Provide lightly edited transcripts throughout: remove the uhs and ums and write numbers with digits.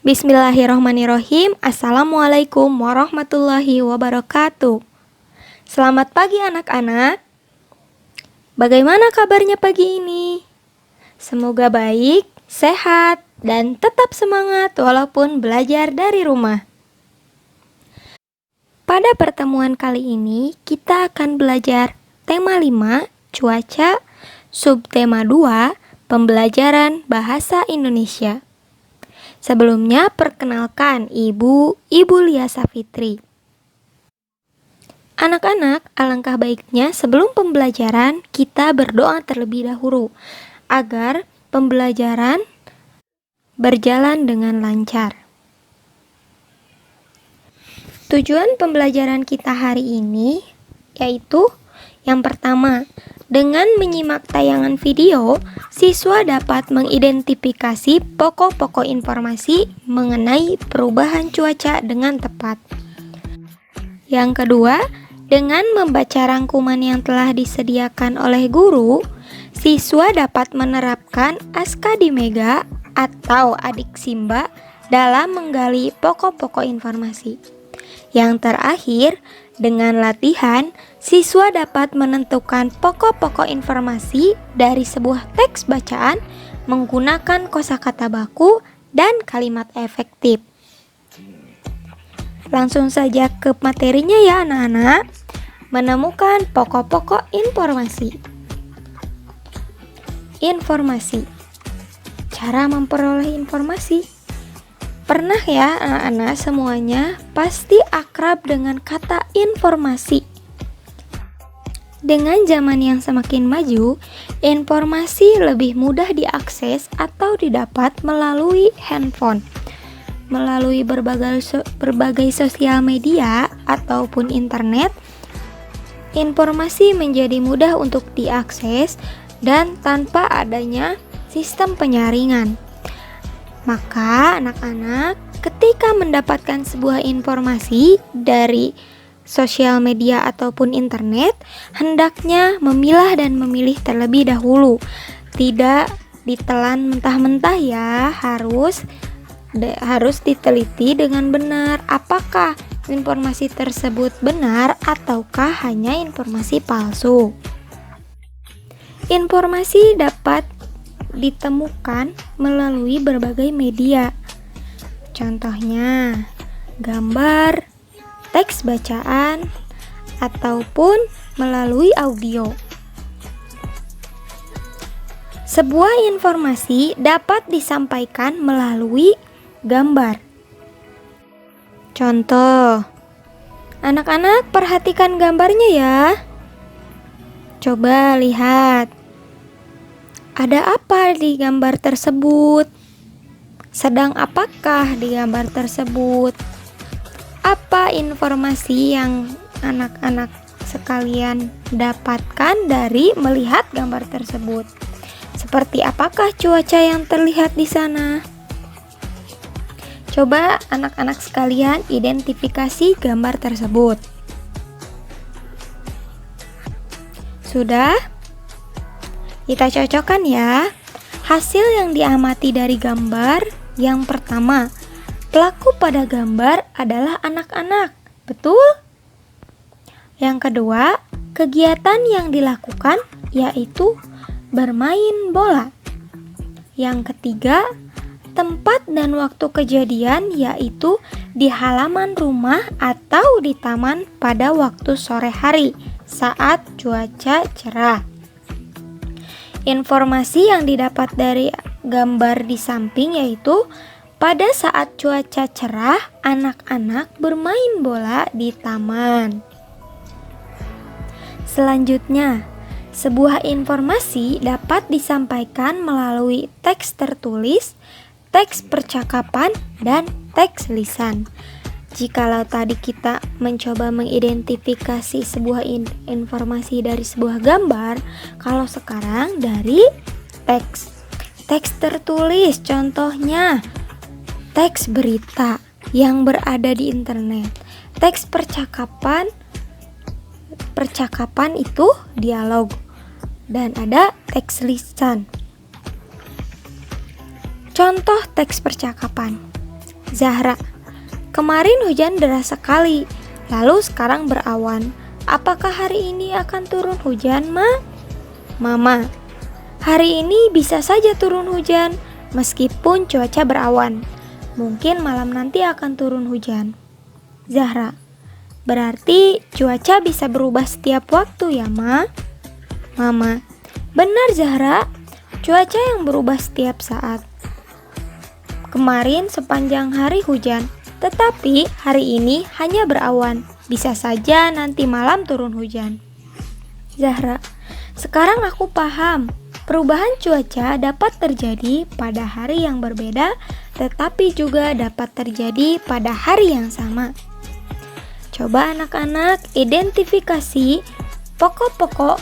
Bismillahirrohmanirrohim. Assalamualaikum warahmatullahi wabarakatuh. Selamat pagi anak-anak. Bagaimana kabarnya pagi ini? Semoga baik, sehat, dan tetap semangat walaupun belajar dari rumah. Pada pertemuan kali ini, kita akan belajar tema 5, cuaca, subtema 2, pembelajaran bahasa Indonesia. Sebelumnya, perkenalkan Ibu Lia Safitri. Anak-anak, alangkah baiknya sebelum pembelajaran kita berdoa terlebih dahulu agar pembelajaran berjalan dengan lancar. Tujuan pembelajaran kita hari ini yaitu yang pertama, dengan menyimak tayangan video, siswa dapat mengidentifikasi pokok-pokok informasi mengenai perubahan cuaca dengan tepat. Yang kedua, dengan membaca rangkuman yang telah disediakan oleh guru, siswa dapat menerapkan Askadimega atau Adik Simba dalam menggali pokok-pokok informasi. Yang terakhir, dengan latihan, siswa dapat menentukan pokok-pokok informasi dari sebuah teks bacaan menggunakan kosakata baku dan kalimat efektif. Langsung saja ke materinya ya anak-anak. Menemukan pokok-pokok informasi. Informasi. Cara memperoleh informasi. Pernah ya anak-anak semuanya pasti akrab dengan kata informasi. Dengan zaman yang semakin maju, informasi lebih mudah diakses atau didapat melalui handphone, melalui berbagai sosial media ataupun internet. Informasi menjadi mudah untuk diakses dan tanpa adanya sistem penyaringan. Maka anak-anak ketika mendapatkan sebuah informasi dari sosial media ataupun internet, hendaknya memilah dan memilih terlebih dahulu. Tidak ditelan mentah-mentah ya, harus diteliti dengan benar apakah informasi tersebut benar ataukah hanya informasi palsu. Informasi dapat ditemukan melalui berbagai media. Contohnya, gambar, teks bacaan, ataupun melalui audio. Sebuah informasi dapat disampaikan melalui gambar. Contoh, anak-anak perhatikan gambarnya ya. Coba lihat. Ada apa di gambar tersebut? Sedang apakah di gambar tersebut? Apa informasi yang anak-anak sekalian dapatkan dari melihat gambar tersebut? Seperti apakah cuaca yang terlihat di sana? Coba anak-anak sekalian identifikasi gambar tersebut. Sudah? Kita cocokkan ya. Hasil yang diamati dari gambar, yang pertama, pelaku pada gambar adalah anak-anak. Betul? Yang kedua, kegiatan yang dilakukan yaitu bermain bola. Yang ketiga, tempat dan waktu kejadian yaitu di halaman rumah atau di taman pada waktu sore hari saat cuaca cerah. Informasi yang didapat dari gambar di samping yaitu pada saat cuaca cerah, anak-anak bermain bola di taman. Selanjutnya, sebuah informasi dapat disampaikan melalui teks tertulis, teks percakapan, dan teks lisan. Jikalau tadi kita mencoba mengidentifikasi sebuah informasi dari sebuah gambar, kalau sekarang dari teks. Teks tertulis, contohnya teks berita yang berada di internet. Teks percakapan itu dialog. Dan ada teks lisan. Contoh teks percakapan. Zahra, kemarin hujan deras sekali, lalu sekarang berawan. Apakah hari ini akan turun hujan, Ma? Mama, hari ini bisa saja turun hujan, meskipun cuaca berawan. Mungkin malam nanti akan turun hujan. Zahra, berarti cuaca bisa berubah setiap waktu ya, Ma? Mama, benar Zahra, cuaca yang berubah setiap saat. Kemarin sepanjang hari hujan, tetapi hari ini hanya berawan. Bisa saja nanti malam turun hujan. Zahra, sekarang aku paham. Perubahan cuaca dapat terjadi pada hari yang berbeda, tetapi juga dapat terjadi pada hari yang sama. Coba anak-anak identifikasi pokok-pokok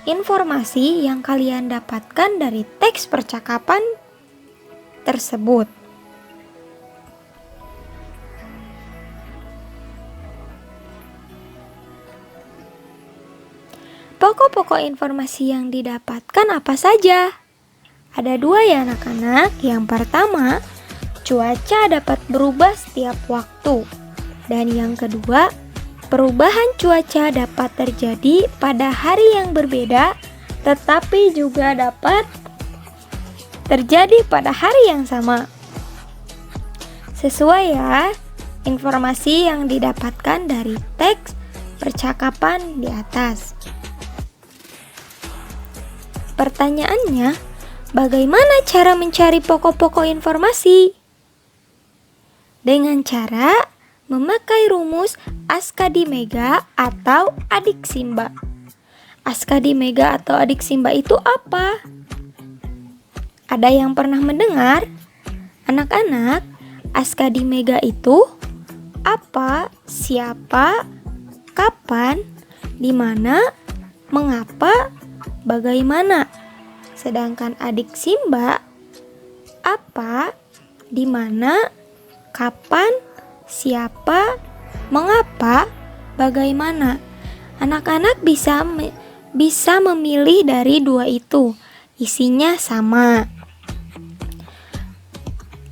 informasi yang kalian dapatkan dari teks percakapan tersebut. Pokok-pokok informasi yang didapatkan apa saja? Ada dua ya anak-anak. Yang pertama, cuaca dapat berubah setiap waktu. Dan yang kedua, perubahan cuaca dapat terjadi pada hari yang berbeda, tetapi juga dapat terjadi pada hari yang sama. Sesuai ya informasi yang didapatkan dari teks percakapan di atas. Pertanyaannya, bagaimana cara mencari pokok-pokok informasi? Dengan cara memakai rumus Askadimega atau adik Simba. Askadimega atau adik Simba itu apa? Ada yang pernah mendengar? Anak-anak, Askadimega itu apa, siapa, kapan, di mana, mengapa, bagaimana. Sedangkan adik Simba apa, di mana, kapan, siapa, mengapa, bagaimana. Anak-anak bisa memilih dari dua itu. Isinya sama.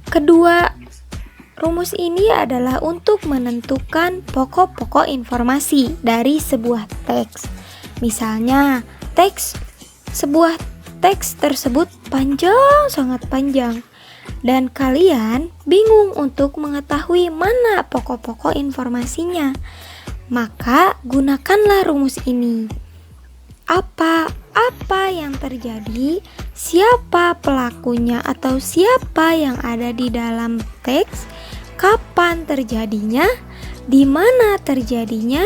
Kedua rumus ini adalah untuk menentukan pokok-pokok informasi dari sebuah teks. Misalnya, sebuah teks tersebut panjang, sangat panjang, dan kalian bingung untuk mengetahui mana pokok-pokok informasinya. Maka gunakanlah rumus ini. Apa yang terjadi, siapa pelakunya atau siapa yang ada di dalam teks, kapan terjadinya, di mana terjadinya,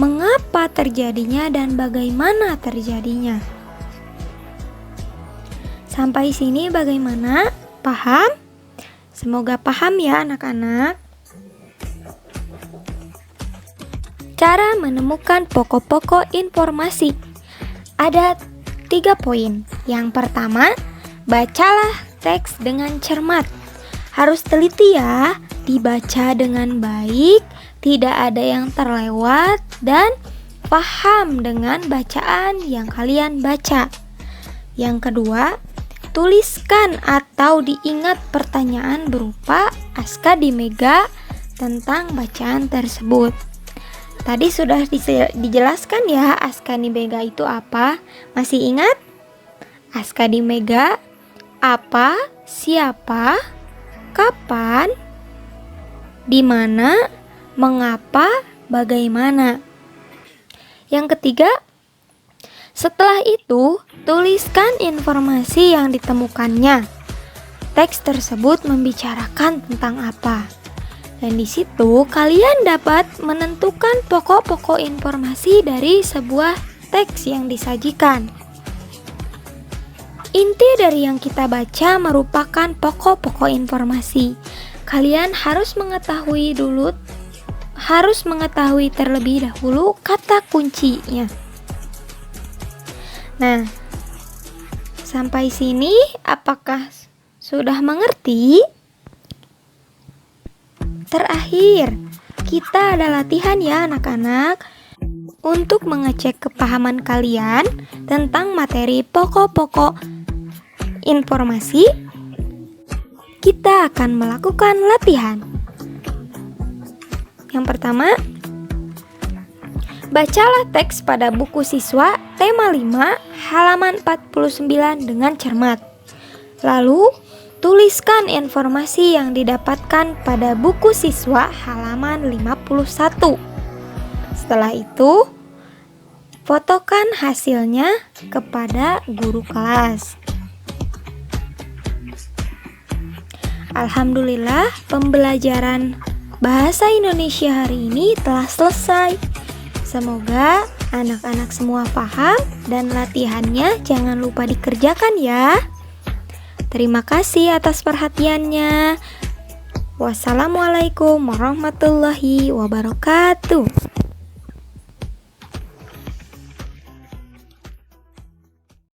mengapa terjadinya, dan bagaimana terjadinya. Sampai sini bagaimana? Paham? Semoga paham ya anak-anak. Cara menemukan pokok-pokok informasi. Ada 3 poin. Yang pertama, bacalah teks dengan cermat. Harus teliti ya, dibaca dengan baik, tidak ada yang terlewat, dan paham dengan bacaan yang kalian baca. Yang kedua, tuliskan atau diingat pertanyaan berupa Askadimega tentang bacaan tersebut. Tadi sudah dijelaskan ya Askadimega itu apa? Masih ingat? Askadimega apa, siapa, kapan, di mana, mengapa, bagaimana. Yang ketiga, setelah itu tuliskan informasi yang ditemukannya. Teks tersebut membicarakan tentang apa? Dan di situ kalian dapat menentukan pokok-pokok informasi dari sebuah teks yang disajikan. Inti dari yang kita baca merupakan pokok-pokok informasi. Kalian harus mengetahui terlebih dahulu kata kuncinya. Nah, sampai sini apakah sudah mengerti? Terakhir, kita ada latihan ya anak-anak untuk mengecek kepahaman kalian tentang materi pokok-pokok informasi. kita akan melakukan latihan. Yang pertama, bacalah teks pada buku siswa tema 5 halaman 49 dengan cermat. Lalu, tuliskan informasi yang didapatkan pada buku siswa halaman 51. Setelah itu, fotokan hasilnya kepada guru kelas. Alhamdulillah, pembelajaran Bahasa Indonesia hari ini telah selesai. Semoga anak-anak semua paham dan latihannya jangan lupa dikerjakan ya. Terima kasih atas perhatiannya. Wassalamualaikum warahmatullahi wabarakatuh.